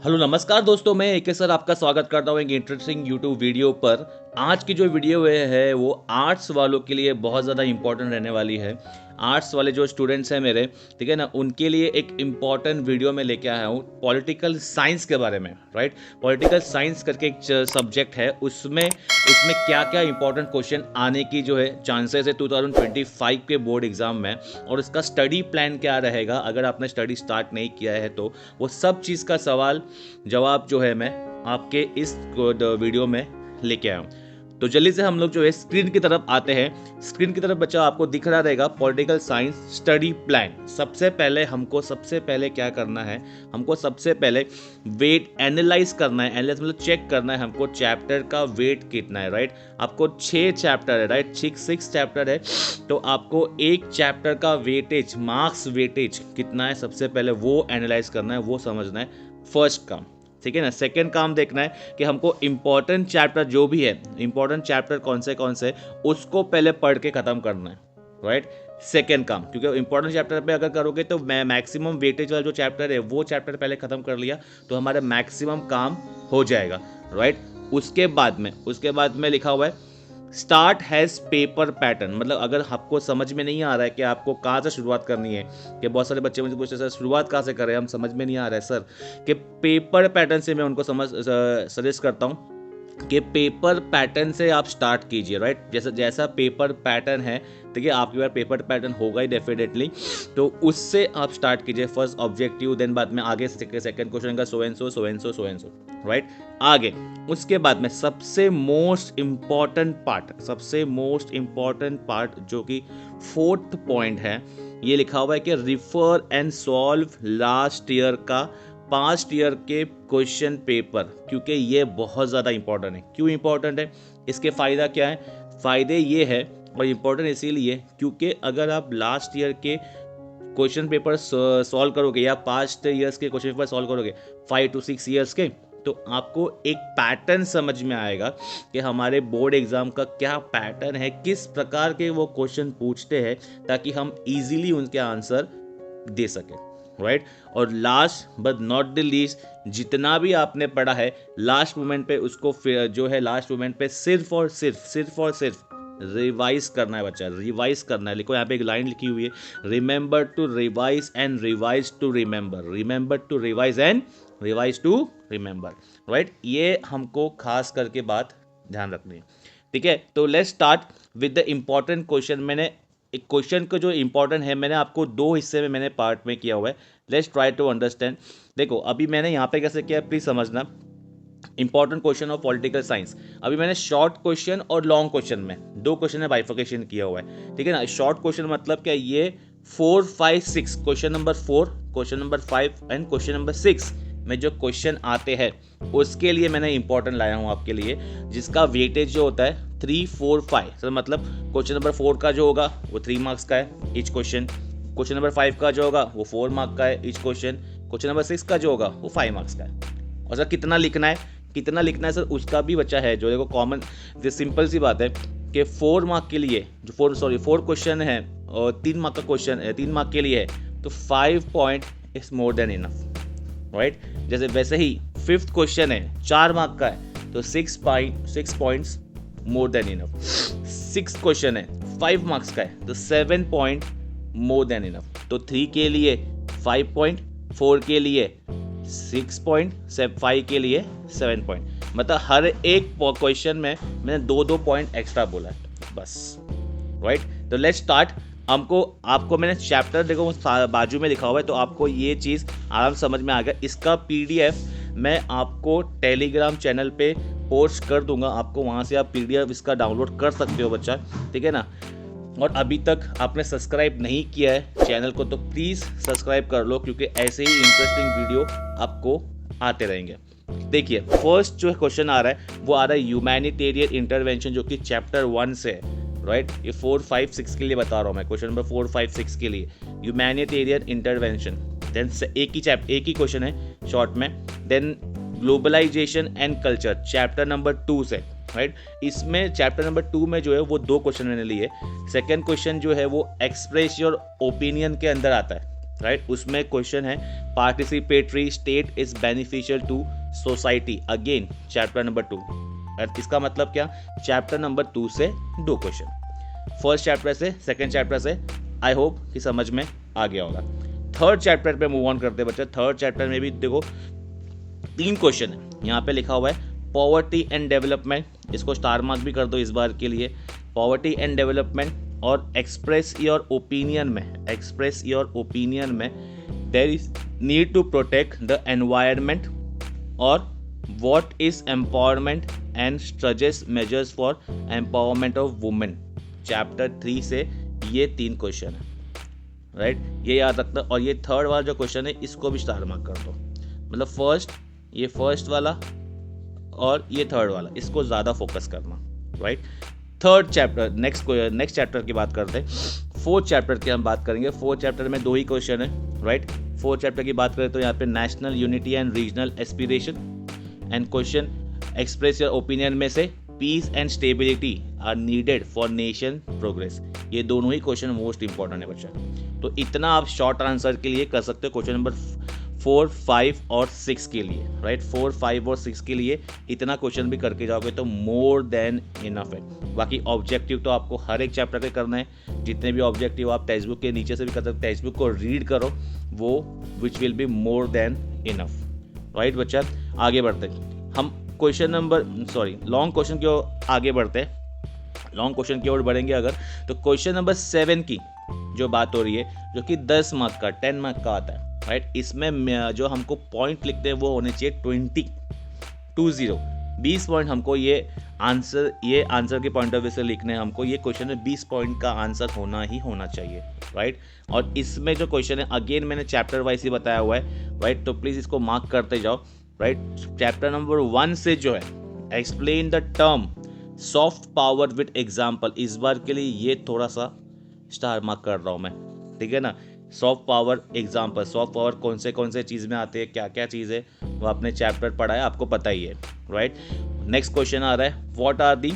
Hello नमस्कार दोस्तों, मैं एके सर आपका स्वागत करता हूँ एक इंटरेस्टिंग यूट्यूब वीडियो पर। आज की जो वीडियो है वो आर्ट्स वालों के लिए बहुत ज़्यादा इंपॉर्टेंट रहने वाली है। आर्ट्स वाले जो स्टूडेंट्स हैं मेरे, ठीक है ना, उनके लिए एक इम्पॉर्टेंट वीडियो में लेके आया हूँ पॉलिटिकल साइंस के बारे में। राइट, पॉलिटिकल साइंस करके एक सब्जेक्ट है, उसमें उसमें क्या क्या इंपॉर्टेंट क्वेश्चन आने की जो है चांसेस है 2025 के बोर्ड एग्जाम में, और इसका स्टडी प्लान क्या रहेगा अगर आपने स्टडी स्टार्ट नहीं किया है तो वो सब चीज़ का सवाल जवाब जो है मैं आपके इस वीडियो में लेके आया हूँ। तो जल्दी से हम लोग जो है स्क्रीन की तरफ आते हैं। स्क्रीन की तरफ बच्चा आपको दिख रहा रहेगा पॉलिटिकल साइंस स्टडी प्लान। सबसे पहले क्या करना है, हमको सबसे पहले वेट एनालाइज करना है। एनालाइज मतलब चेक करना है हमको चैप्टर का वेट कितना है। राइट, आपको 6 चैप्टर है, राइट, 6 चैप्टर है, तो आपको एक चैप्टर का वेटेज, मार्क्स वेटेज कितना है, सबसे पहले वो एनालाइज करना है, वो समझना है। फर्स्ट काम, ठीक है ना। सेकंड काम देखना है कि हमको इंपॉर्टेंट चैप्टर जो भी है, इंपॉर्टेंट चैप्टर कौन से उसको पहले पढ़ के ख़त्म करना है। राइट, सेकंड काम, क्योंकि इंपॉर्टेंट चैप्टर पे अगर करोगे तो मैक्सिमम वेटेज वाला जो चैप्टर है वो चैप्टर पहले ख़त्म कर लिया तो हमारा मैक्सिमम काम हो जाएगा। राइट, उसके बाद में लिखा हुआ है स्टार्ट हैज़ पेपर पैटर्न। मतलब अगर आपको समझ में नहीं आ रहा है कि आपको कहाँ से शुरुआत करनी है, कि बहुत सारे बच्चे मुझे पूछते हैं सर शुरुआत कहाँ से करें, हम समझ में नहीं आ रहा है सर, कि पेपर पैटर्न से मैं उनको सजेस्ट करता हूँ कि पेपर पैटर्न से आप स्टार्ट कीजिए। राइट, जैसा पेपर पैटर्न है, ठीक है, आपके पास पेपर पैटर्न होगा ही डेफिनेटली, तो उससे आप स्टार्ट कीजिए। फर्स्ट ऑब्जेक्टिव, देन बाद में आगे सेकंड क्वेश्चन का सो एंड सो। राइट, आगे उसके बाद में सबसे मोस्ट इम्पॉर्टेंट पार्ट जो कि फोर्थ पॉइंट है, ये लिखा हुआ है कि refer and solve last year का पास्ट ईयर के क्वेश्चन पेपर, क्योंकि ये बहुत ज़्यादा इंपॉर्टेंट है। क्यों इंपॉर्टेंट है, इसके फ़ायदा क्या है? फ़ायदे ये है और इम्पॉर्टेंट इसीलिए क्योंकि अगर आप लास्ट ईयर के क्वेश्चन पेपर सॉल्व करोगे या पास्ट ईयर्स के क्वेश्चन पेपर सॉल्व करोगे 5 to 6 ईयर्स के, तो आपको एक पैटर्न समझ में आएगा कि हमारे बोर्ड एग्जाम का क्या पैटर्न है, किस प्रकार के वो क्वेश्चन पूछते हैं, ताकि हम इजीली उनके आंसर दे सकें। राइट, और last but not the least, जितना भी आपने पढ़ा है लास्ट मोमेंट पे उसको जो है लास्ट मोमेंट पे सिर्फ और सिर्फ रिवाइज करना है बच्चा, रिवाइज करना है। लिखो यहाँ पे एक लाइन लिखी हुई है, remember to revise and revise to remember, remember to revise and revise to remember. Right, ये हमको खास करके बात ध्यान रखनी है। ठीक है, तो let's start with the important question. मैंने एक क्वेश्चन को जो इंपॉर्टेंट है मैंने आपको 2 हिस्से में मैंने पार्ट में किया हुआ है। Let's try to understand. देखो अभी मैंने यहाँ पे कैसे किया, प्लीज समझना। Important question of political science, अभी मैंने शॉर्ट क्वेश्चन और लॉन्ग क्वेश्चन में 2 क्वेश्चन में बाइफर्केशन किया हुआ है। ठीक है ना, शॉर्ट क्वेश्चन मतलब क्या, ये 4, 5, 6, question number 4, question number 5 and question number 6 में जो क्वेश्चन आते हैं उसके लिए मैंने इंपॉर्टेंट लाया हूँ आपके लिए, जिसका वेटेज जो होता है 3, 4, 5। तो मतलब क्वेश्चन नंबर 4 का जो होगा वो 3 मार्क्स का है ईच क्वेश्चन, क्वेश्चन नंबर 5 का जो होगा वो 4 मार्क्स का है ईच क्वेश्चन, क्वेश्चन नंबर 6 का जो होगा वो 5 मार्क्स का है। और सर कितना लिखना है सर, उसका भी बच्चा है जो देखो कॉमन, सिंपल सी बात है कि 4 मार्क के लिए जो 4 क्वेश्चन है और 3 मार्क का क्वेश्चन है, 3 मार्क के लिए है, तो 5 point is more than enough. Right, जैसे वैसे ही 5th क्वेश्चन है 4 मार्क का है तो 6 points more than enough. 6th question है 5 मार्क्स का है तो 7 पॉइंट मोर देन इनफ। तो 3 के लिए 5 पॉइंट, 4 के लिए 6 पॉइंट, 5 के लिए 7 पॉइंट। मतलब हर एक क्वेश्चन में मैंने 2-2 पॉइंट एक्स्ट्रा बोला है बस। राइट, तो लेट्स स्टार्ट। आपको मैंने चैप्टर देखो बाजू में लिखा हुआ है, तो आपको ये चीज़ आराम समझ में आ गया। इसका PDF मैं आपको टेलीग्राम चैनल पे पोस्ट कर दूंगा, आपको वहाँ से आप PDF इसका डाउनलोड कर सकते हो बच्चा। ठीक है ना, और अभी तक आपने सब्सक्राइब नहीं किया है चैनल को तो प्लीज़ सब्सक्राइब कर लो, क्योंकि ऐसे ही इंटरेस्टिंग वीडियो आपको आते रहेंगे। देखिए फर्स्ट जो क्वेश्चन आ रहा है वो आ रहा है ह्यूमैनिटेरियन इंटरवेंशन, जो कि चैप्टर 1 से है। राइट, ये 4, 5, 6 के लिए बता रहा हूँ मैं, क्वेश्चन नंबर 4, 5, 6 के लिए ह्यूमैनिटेरियन इंटरवेंशन। देन एक ही क्वेश्चन है शॉर्ट में। Then globalisation and culture chapter number 2 से। राइट, इसमें चैप्टर नंबर 2 में जो है वो 2 क्वेश्चन मैंने लिए। सेकेंड क्वेश्चन जो है वो एक्सप्रेस योर ओपिनियन के अंदर आता है। राइट। उसमें क्वेश्चन है participatory state is beneficial to society, again chapter number 2। इसका मतलब क्या, चैप्टर नंबर 2 से 2 क्वेश्चन, फर्स्ट चैप्टर से, सेकंड चैप्टर से। आई होप कि समझ में आ गया होगा। थर्ड चैप्टर पे मूव ऑन करते हैं बच्चा। थर्ड चैप्टर में भी देखो 3 क्वेश्चन है। यहाँ पे लिखा हुआ है पॉवर्टी एंड डेवलपमेंट, इसको स्टार मार्क भी कर दो इस बार के लिए। पॉवर्टी एंड डेवलपमेंट और एक्सप्रेस योर ओपिनियन में, एक्सप्रेस योर ओपिनियन में there is need to protect the environment और what is empowerment and strategic measures for empowerment of women. Chapter 3 से ये 3 क्वेश्चन है, राइट। ये याद रखना। और ये थर्ड वाला जो क्वेश्चन है इसको भी स्टार मार्क कर दो। मतलब फर्स्ट वाला और ये थर्ड वाला, इसको ज़्यादा फोकस करना, right. Third chapter, next chapter की बात करते हैं। फोर्थ चैप्टर की हम बात करेंगे। फोर्थ चैप्टर में 2 ही क्वेश्चन है, राइट। फोर्थ चैप्टर की बात करें तो यहाँ पे national unity and regional aspiration and question express your opinion में से peace and stability are needed for nation progress. ये दोनों ही क्वेश्चन मोस्ट इंपॉर्टेंट है बच्चा। तो इतना आप शॉर्ट आंसर के लिए कर सकते हो क्वेश्चन नंबर 4, 5 और 6 के लिए, राइट। 4, 5 और 6 के लिए इतना क्वेश्चन भी करके जाओगे तो मोर देन इनफ है। बाकी ऑब्जेक्टिव तो आपको हर एक चैप्टर के करना है। जितने भी ऑब्जेक्टिव आप टेक्स्ट बुक के नीचे से भी कर सकते हो, टेक्स्ट बुक को रीड करो, वो which will be more than enough, right बच्चा। आगे बढ़ते हम क्वेश्चन नंबर लॉन्ग क्वेश्चन की ओर आगे बढ़ते हैं। लॉन्ग क्वेश्चन की ओर बढ़ेंगे अगर, तो क्वेश्चन नंबर 7 की जो बात हो रही है, जो कि 10 मार्क का, 10 मार्क का आता है, राइट। इसमें जो हमको पॉइंट लिखते हैं वो होने चाहिए 20 पॉइंट हमको ये आंसर के पॉइंट ऑफ व्यू से लिखने हैं। हमको ये क्वेश्चन में 20 पॉइंट का आंसर होना ही होना चाहिए, राइट। और इसमें जो क्वेश्चन है अगेन मैंने चैप्टर वाइज ही बताया हुआ है, राइट। तो प्लीज़ इसको मार्क करते जाओ, राइट। चैप्टर नंबर 1 से जो है explain the term soft power with example, इस बार के लिए ये थोड़ा सा स्टार मार्क कर रहा हूँ मैं, ठीक है ना। Soft power example, soft power कौन से चीज़ में आते हैं, क्या क्या चीज़ है वो आपने चैप्टर पढ़ा है, आपको पता ही है, राइट। नेक्स्ट क्वेश्चन आ रहा है, what are the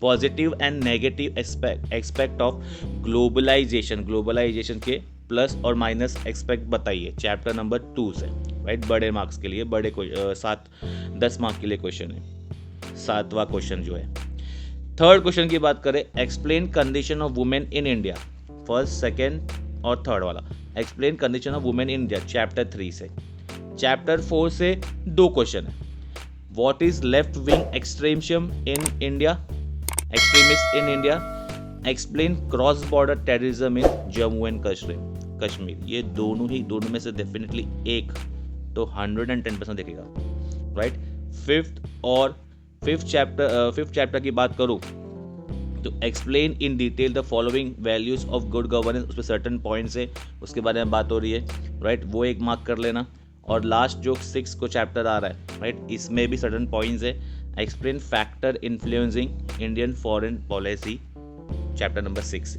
positive and negative aspect of globalisation के प्लस और माइनस एक्सपेक्ट बताइए। चैप्टर नंबर 2 से, राइट। बड़े मार्क्स के लिए, 10 मार्क के लिए क्वेश्चन है, 7वां क्वेश्चन जो है। थर्ड क्वेश्चन की बात करें, explain condition of women in India, first, second और थर्ड वाला। Explain condition of women in India chapter 3 से। चैप्टर 4 से 2 क्वेश्चन है, what is left wing extremism in India, extremist in India, explain cross border terrorism in Jammu and Kashmir. ये दोनों में से definitely एक तो 110% देखेगा, राइट। फिफ्थ चैप्टर की बात करूँ तो explain in detail the following values of good governance, उस पर सर्टन पॉइंट्स है, उसके बारे में बात हो रही है, राइट। वो एक मार्क कर लेना। और लास्ट जो 6 को चैप्टर आ रहा है, राइट, इसमें भी सर्टन पॉइंट्स है। Explain factor influencing Indian foreign policy, chapter number 6।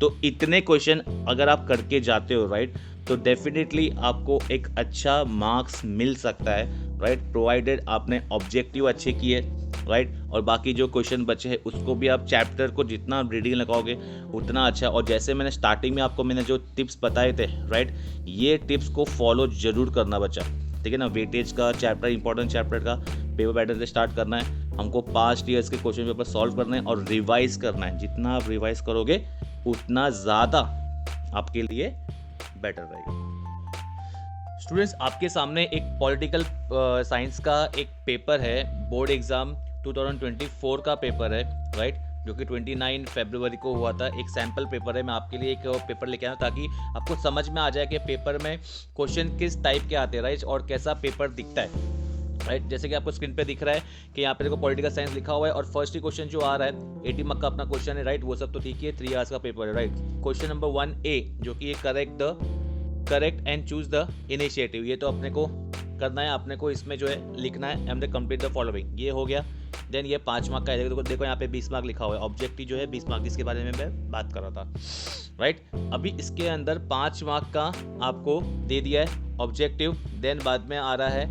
तो इतने क्वेश्चन अगर आप करके जाते हो, राइट, तो डेफिनेटली आपको एक अच्छा मार्क्स मिल सकता है, राइट, प्रोवाइडेड आपने ऑब्जेक्टिव अच्छे किए, राइट। और बाकी जो क्वेश्चन बचे हैं उसको भी आप चैप्टर को जितना रीडिंग लगाओगे उतना अच्छा। और जैसे मैंने स्टार्टिंग में आपको मैंने जो टिप्स बताए थे, राइट, ये टिप्स को फॉलो जरूर करना बच्चा, ठीक है ना। वेटेज का चैप्टर, इंपॉर्टेंट चैप्टर का पेपर पैटर्न से स्टार्ट करना है हमको। पास्ट ईयर्स के क्वेश्चन पेपर सॉल्व करना है और रिवाइज करना है। जितना आप रिवाइज करोगे उतना ज़्यादा आपके लिए बेटर रहेगा। स्टूडेंट्स, आपके सामने एक पॉलिटिकल साइंस का एक पेपर है, बोर्ड एग्जाम 2024 का पेपर है, राइट, जो कि 29 फरवरी को हुआ था। एक सैम्पल पेपर है, मैं आपके लिए एक पेपर लेके आया हूँ ताकि आपको समझ में आ जाए कि पेपर में क्वेश्चन किस टाइप के आते हैं, राइट, और कैसा पेपर दिखता है, राइट। जैसे कि आपको स्क्रीन पे दिख रहा है कि यहाँ पे देखो पॉलिटिकल साइंस लिखा हुआ है और फर्स्ट ही क्वेश्चन जो आ रहा है 80 मार्क का अपना क्वेश्चन है, राइट। वो सब तो ठीक है, 3 आवर्स का पेपर है, राइट। क्वेश्चन नंबर 1A जो कि correct and choose the initiative, ये तो अपने को करना है, अपने को इसमें जो है लिखना है एंड कंप्लीट द फॉलोइंग, ये हो गया। देन ये 5 मार्क का है, देखो यहाँ पे 20 मार्क लिखा हुआ है, ऑब्जेक्टिव जो है 20 मार्क, जिसके बारे में मैं बात कर रहा था, राइट। अभी इसके अंदर 5 मार्क का आपको दे दिया है ऑब्जेक्टिव। देन बाद में आ रहा है,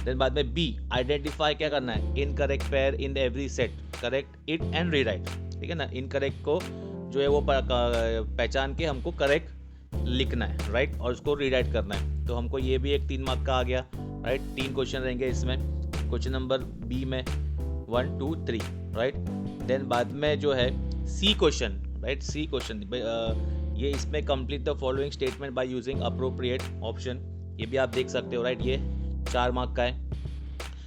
देन बाद में बी, आइडेंटिफाई क्या करना है, incorrect pair in every set, correct it and rewrite, ठीक है ना। इनकरेक्ट को जो है वो पहचान के हमको करेक्ट लिखना है, राइट, और उसको रीराइट करना है। तो हमको ये भी एक 3 मार्क का आ गया, राइट। 3 क्वेश्चन रहेंगे इसमें, क्वेश्चन नंबर बी में 1 2 3, राइट। देन बाद में जो है सी क्वेश्चन, राइट, सी क्वेश्चन ये इसमें complete the following statement by using appropriate option, ये भी आप देख सकते हो, राइट। ये 4 मार्क का है।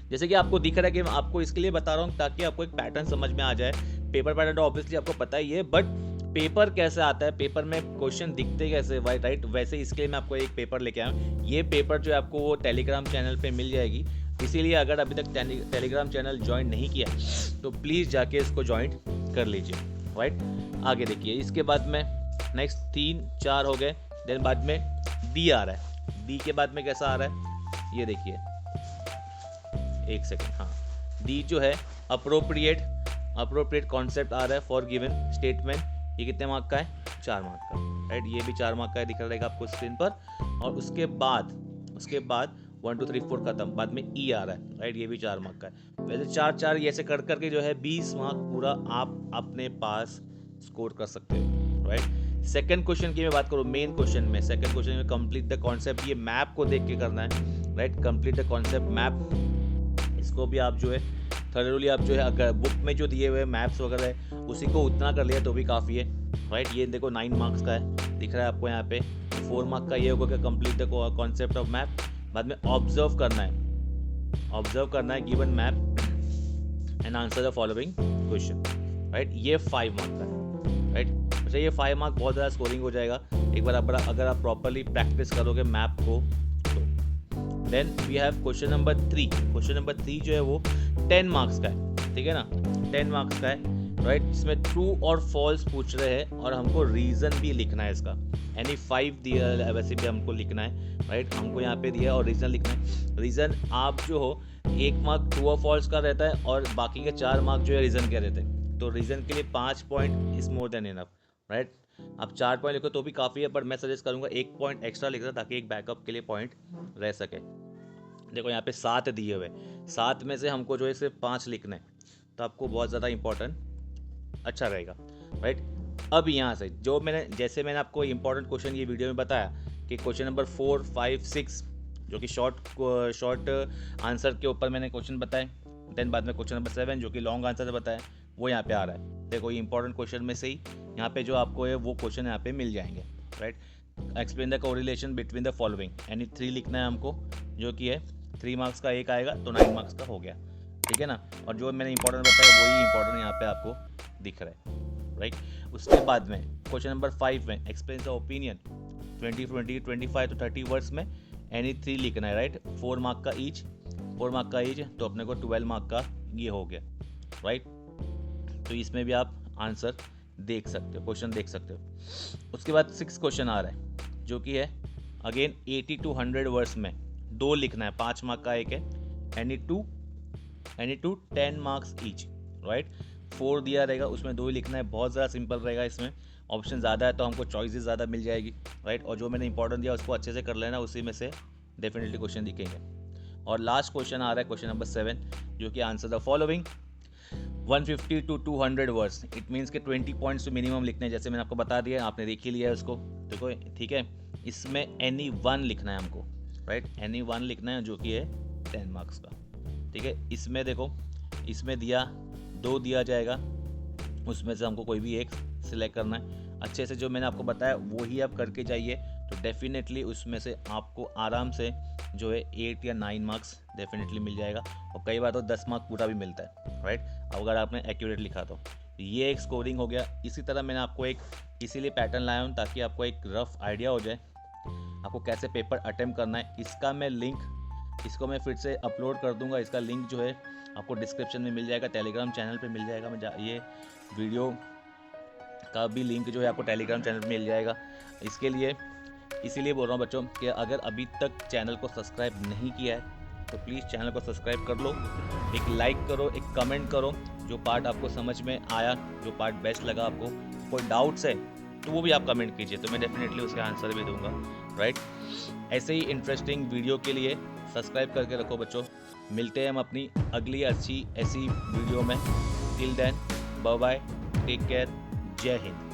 जैसे कि आपको दिख रहा है कि मैं आपको इसके लिए बता रहा हूँ ताकि आपको एक पैटर्न समझ में आ जाए। पेपर पैटर्न तो ऑब्वियसली आपको पता ही है, बट पेपर कैसे आता है, पेपर में क्वेश्चन दिखते कैसे, राइट, वैसे इसके लिए मैं आपको एक पेपर लेके आया हूँ। ये पेपर जो है आपको वो टेलीग्राम चैनल पे मिल जाएगी, इसीलिए अगर अभी तक टेलीग्राम चैनल ज्वाइन नहीं किया तो प्लीज़ जाके इसको ज्वाइन कर लीजिए, राइट। आगे देखिए, इसके बाद में नेक्स्ट 3 4 हो गए। देन बाद में डी आ रहा है। डी के बाद में कैसा आ रहा है ये देखिए, एक सेकेंड, हाँ। डी जो है अप्रोप्रिएट कॉन्सेप्ट आ रहा है फॉर गिवन स्टेटमेंट, ये कितने मार्क का है, 4 मार्क का, राइट। ये भी 4 मार्क का दिख रहेगा आपको स्क्रीन पर। और उसके बाद 1 2 3 4 खत्म, बाद में ई आ रहा है, राइट, ये भी 4 मार्क का है। वैसे 4 4 ऐसे कर करके जो है 20 मार्क पूरा आप अपने पास स्कोर कर सकते हो, राइट। सेकंड क्वेश्चन की मैं बात करूँ, मेन क्वेश्चन में, सेकंड क्वेश्चन में कंप्लीट द कॉन्सेप्ट, ये मैप को देख के करना है, right. Complete the concept map, इसको भी आप जो है थॉरोली आप जो है अगर बुक में जो दिए हुए मैप्स वगैरह है उसी को उतना कर लिया तो भी काफ़ी है, राइट। ये देखो 9 मार्क्स का है, दिख रहा है आपको यहाँ पे। 4 मार्क का ये होगा कि complete the concept of map. बाद में ऑब्जर्व करना है given map and answer the following question, right. ये 5 मार्क का है, राइट। अच्छा, ये 5 मार्क बहुत ज़्यादा स्कोरिंग हो जाएगा एक बार अगर आप प्रॉपरली प्रैक्टिस करोगे मैप को तो। Then we have question number 3। Question number 3 जो है वो 10 मार्क्स का है, ठीक है ना, 10 मार्क्स का है, राइट। इसमें ट्रू और फॉल्स पूछ रहे हैं और हमको रीज़न भी लिखना है इसका। एनी 5 दिया वैसे भी हमको लिखना है, राइट। हमको यहाँ पे दिया और रीज़न लिखना है। रीज़न आप जो हो 1 मार्क ट्रू और फॉल्स का रहता है और बाकी के 4 मार्क जो है रीज़न के रहते हैं। तो रीज़न के लिए 5 point is more than enough, right. आप 4 पॉइंट लिखो तो भी काफ़ी है, पर मैं सजेस्ट करूँगा 1 पॉइंट एक्स्ट्रा लिखना ताकि एक बैकअप के लिए पॉइंट रह सके। देखो यहाँ पे 7 दिए हुए, 7 में से हमको जो है सिर्फ 5 लिखना है, तो आपको बहुत ज़्यादा इंपॉर्टेंट अच्छा रहेगा, राइट। अब यहाँ से जो जैसे मैंने आपको इंपॉर्टेंट क्वेश्चन ये वीडियो में बताया कि क्वेश्चन नंबर 4 5 6 जो कि शॉर्ट आंसर के ऊपर मैंने क्वेश्चन बताए। देन बाद में क्वेश्चन नंबर 7 जो कि लॉन्ग आंसर बताया, वो यहाँ पे आ रहा है। देखो ये इंपॉर्टेंट क्वेश्चन में से ही यहाँ पे जो आपको है वो क्वेश्चन यहाँ पे मिल जाएंगे, right. Explain the correlation between the following, यानी 3 लिखना है हमको, जो कि है 3 मार्क्स का एक आएगा तो 9 मार्क्स का हो गया, ठीक है ना। और जो मैंने इंपॉर्टेंट बताया वही इंपॉर्टेंट यहाँ पे आपको दिख रहा है, राइट। उसके बाद में क्वेश्चन नंबर 5 में explain the opinion 20 25 to 30 words में एनी 3 लिखना है, राइट। 4 मार्क का ईच तो अपने को 12 मार्क का ये हो गया, राइट। तो इसमें भी आप आंसर देख सकते हो, क्वेश्चन देख सकते हो। उसके बाद 6 क्वेश्चन आ रहा है जो कि है अगेन 80 to 100 वर्ड्स में 2 लिखना है, 5 मार्क का एक है। Any two 10 marks each, right. 4 दिया रहेगा उसमें 2 ही लिखना है, बहुत ज़्यादा सिंपल रहेगा। इसमें ऑप्शन ज़्यादा है तो हमको चॉइसेस ज़्यादा मिल जाएगी, राइट। और जो मैंने इंपॉर्टेंट दिया उसको अच्छे से कर लेना, उसी में से डेफिनेटली क्वेश्चन दिखेंगे। और लास्ट क्वेश्चन आ रहा है क्वेश्चन नंबर 7 जो कि answer the following 150 to 200 words. It means के 20 पॉइंट्स तो मिनिमम लिखने हैं, जैसे मैंने आपको बता दिया, आपने देख ही लिया है उसको, देखो, ठीक है। इसमें एनी 1 लिखना है हमको, राइट। एनी 1 लिखना है जो कि है 10 मार्क्स का, ठीक है। इसमें देखो, इसमें 2 दिया जाएगा, उसमें से हमको कोई भी एक सिलेक्ट करना है। अच्छे से जो मैंने आपको बताया वो ही आप करके जाइए, तो डेफिनेटली उसमें से आपको आराम से जो है 8 या 9 मार्क्स डेफिनेटली मिल जाएगा। और कई बार तो 10 मार्क पूरा भी मिलता है, राइट, अगर आपने एक्यूरेट लिखा तो। ये एक स्कोरिंग हो गया। इसी तरह मैंने आपको एक इसीलिए पैटर्न लाया हूँ ताकि आपको एक रफ आइडिया हो जाए आपको कैसे पेपर अटेम्प्ट करना है। इसका मैं लिंक इसको मैं फिर से अपलोड कर दूंगा। इसका लिंक जो है आपको डिस्क्रिप्शन में मिल जाएगा, टेलीग्राम चैनल पे मिल जाएगा। ये वीडियो का भी लिंक जो है आपको टेलीग्राम चैनल पे मिल जाएगा। इसके लिए इसीलिए बोल रहा हूँ बच्चों कि अगर अभी तक चैनल को सब्सक्राइब नहीं किया है तो प्लीज़ चैनल को सब्सक्राइब कर लो, एक लाइक करो, एक कमेंट करो जो पार्ट आपको समझ में आया, जो पार्ट बेस्ट लगा आपको। कोई डाउट्स है तो वो भी आप कमेंट कीजिए, तो मैं डेफिनेटली उसके आंसर भी दूंगा, राइट। ऐसे ही इंटरेस्टिंग वीडियो के लिए सब्सक्राइब करके रखो बच्चों। मिलते हैं हम अपनी अगली अच्छी ऐसी वीडियो में। Till then bye bye, take care, जय हिंद।